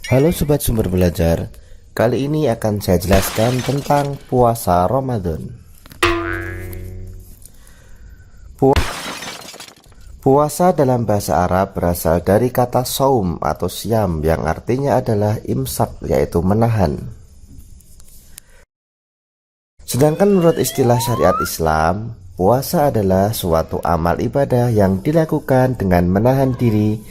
Halo Sobat Sumber Belajar, kali ini akan saya jelaskan tentang puasa Ramadan. Puasa dalam bahasa Arab berasal dari kata saum atau siam yang artinya adalah imsak, yaitu menahan. Sedangkan menurut istilah syariat Islam, puasa adalah suatu amal ibadah yang dilakukan dengan menahan diri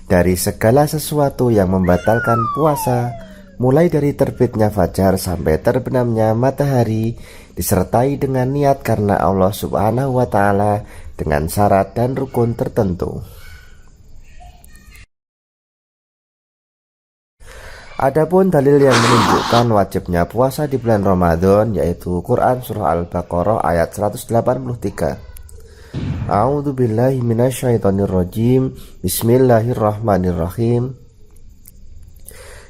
dari segala sesuatu yang membatalkan puasa, mulai dari terbitnya fajar sampai terbenamnya matahari, disertai dengan niat karena Allah Subhanahu wa Ta'ala dengan syarat dan rukun tertentu. Adapun dalil yang menunjukkan wajibnya puasa di bulan Ramadan yaitu Quran Surah Al-Baqarah ayat 183. A'udzu billahi minasyaitonir rajim. Bismillahirrahmanirrahim.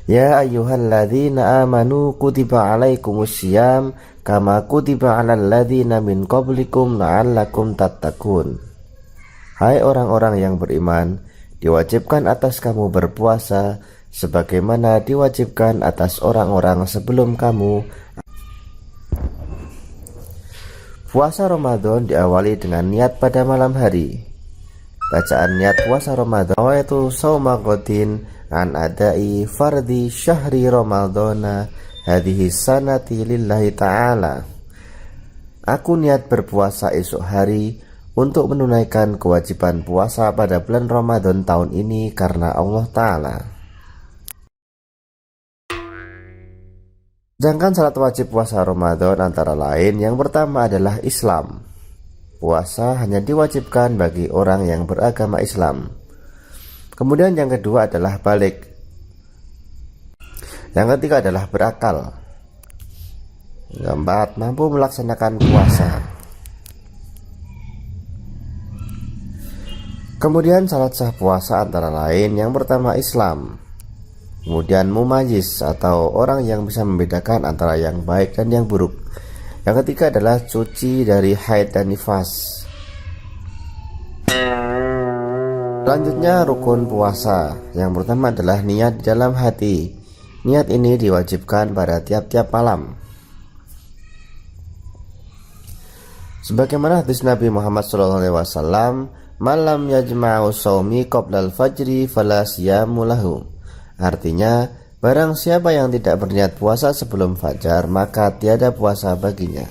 Ya ayyuhalladzina amanu kutiba alaikumusiyam kama kutiba alal ladzina min qablikum la'allakum tattaqun. Hai orang-orang yang beriman, diwajibkan atas kamu berpuasa sebagaimana diwajibkan atas orang-orang sebelum kamu. Puasa Ramadan diawali dengan niat pada malam hari. Bacaan niat puasa Ramadan yaitu shauma qadin an adai fardhi syahri ramadhana hadhihi sanati lillahi ta'ala. Aku niat berpuasa esok hari untuk menunaikan kewajiban puasa pada bulan Ramadan tahun ini karena Allah Ta'ala. Sedangkan syarat wajib puasa Ramadan antara lain yang pertama adalah Islam. Puasa hanya diwajibkan bagi orang yang beragama Islam. Kemudian yang kedua adalah balik. Yang ketiga adalah berakal. Yang keempat, mampu melaksanakan puasa. Kemudian syarat sah puasa antara lain yang pertama Islam. Kemudian mumayyiz atau orang yang bisa membedakan antara yang baik dan yang buruk. Yang ketiga adalah suci dari haid dan nifas. Selanjutnya rukun puasa. Yang pertama adalah niat di dalam hati. Niat ini diwajibkan pada tiap-tiap malam. Sebagaimana hadis Nabi Muhammad SAW, malam yajma'u shaumi qoblal fajri fala siyamu lahu. Artinya, barang siapa yang tidak berniat puasa sebelum fajar, maka tiada puasa baginya.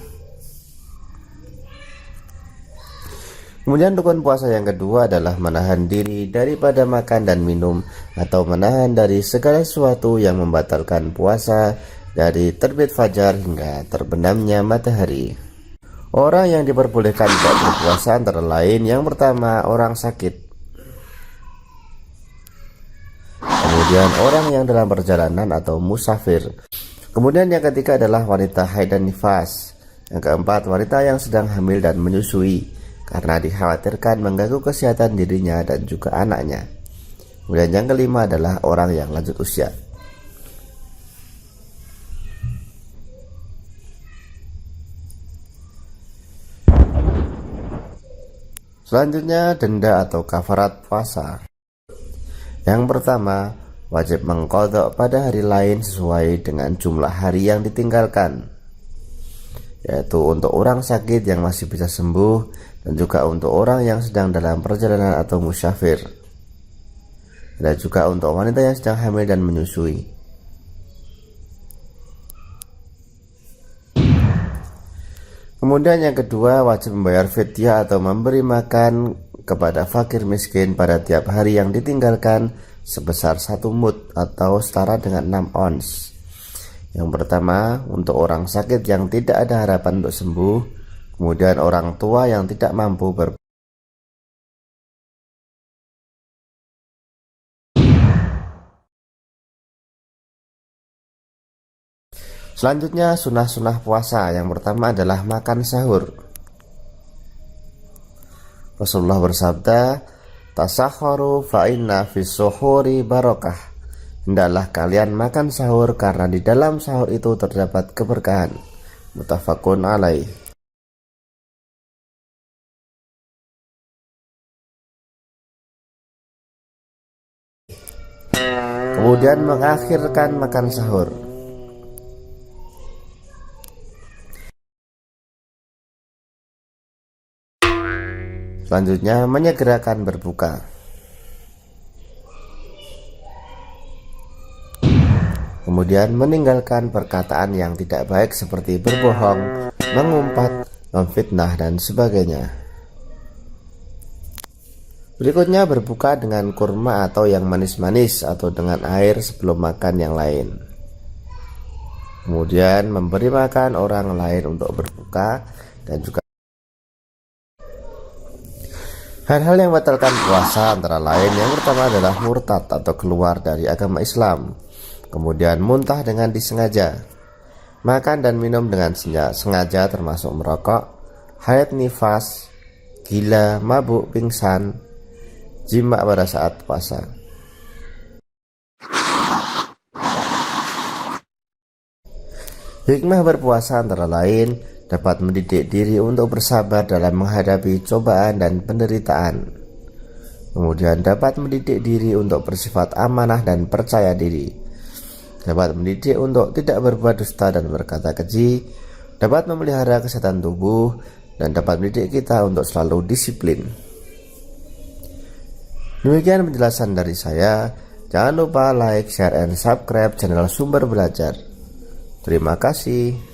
Kemudian rukun puasa yang kedua adalah menahan diri daripada makan dan minum atau menahan dari segala sesuatu yang membatalkan puasa dari terbit fajar hingga terbenamnya matahari. Orang yang diperbolehkan tidak berpuasa antara lain yang pertama orang sakit. Kemudian orang yang dalam perjalanan atau musafir. Kemudian yang ketiga adalah wanita haid dan nifas. Yang keempat, wanita yang sedang hamil dan menyusui karena dikhawatirkan mengganggu kesehatan dirinya dan juga anaknya. Kemudian yang kelima adalah orang yang lanjut usia. Selanjutnya denda atau kafarat puasa. Yang pertama, wajib mengqadha pada hari lain sesuai dengan jumlah hari yang ditinggalkan, yaitu untuk orang sakit yang masih bisa sembuh dan juga untuk orang yang sedang dalam perjalanan atau musafir, dan juga untuk wanita yang sedang hamil dan menyusui. Kemudian yang kedua, wajib membayar fidyah atau memberi makan kepada fakir miskin pada tiap hari yang ditinggalkan sebesar 1 mud atau setara dengan 6 ons. Yang pertama, untuk orang sakit yang tidak ada harapan untuk sembuh. Kemudian orang tua yang tidak mampu Selanjutnya sunah-sunah puasa. Yang pertama adalah makan sahur. Rasulullah bersabda, tasahharu fa inna fis suhuri barakah. Hendaklah kalian makan sahur karena di dalam sahur itu terdapat keberkahan. Muttafaqun alaih. kemudian mengakhirkan makan sahur. Selanjutnya menyegerakan berbuka. Kemudian meninggalkan perkataan yang tidak baik seperti berbohong, mengumpat, memfitnah, dan sebagainya. Berikutnya berbuka dengan kurma atau yang manis-manis atau dengan air sebelum makan yang lain. Kemudian memberi makan orang lain untuk berbuka dan juga hal-hal yang membatalkan puasa antara lain yang pertama adalah murtad atau keluar dari agama Islam, kemudian muntah dengan disengaja, makan dan minum dengan sengaja termasuk merokok, haid nifas, gila, mabuk, pingsan, jima pada saat puasa. Hikmah berpuasa antara lain dapat mendidik diri untuk bersabar dalam menghadapi cobaan dan penderitaan. Kemudian dapat mendidik diri untuk bersifat amanah dan percaya diri. Dapat mendidik untuk tidak berbuat dusta dan berkata keji. Dapat memelihara kesehatan tubuh dan dapat mendidik kita untuk selalu disiplin. Demikian penjelasan dari saya. Jangan lupa like, share, and subscribe channel Sumber Belajar. Terima kasih.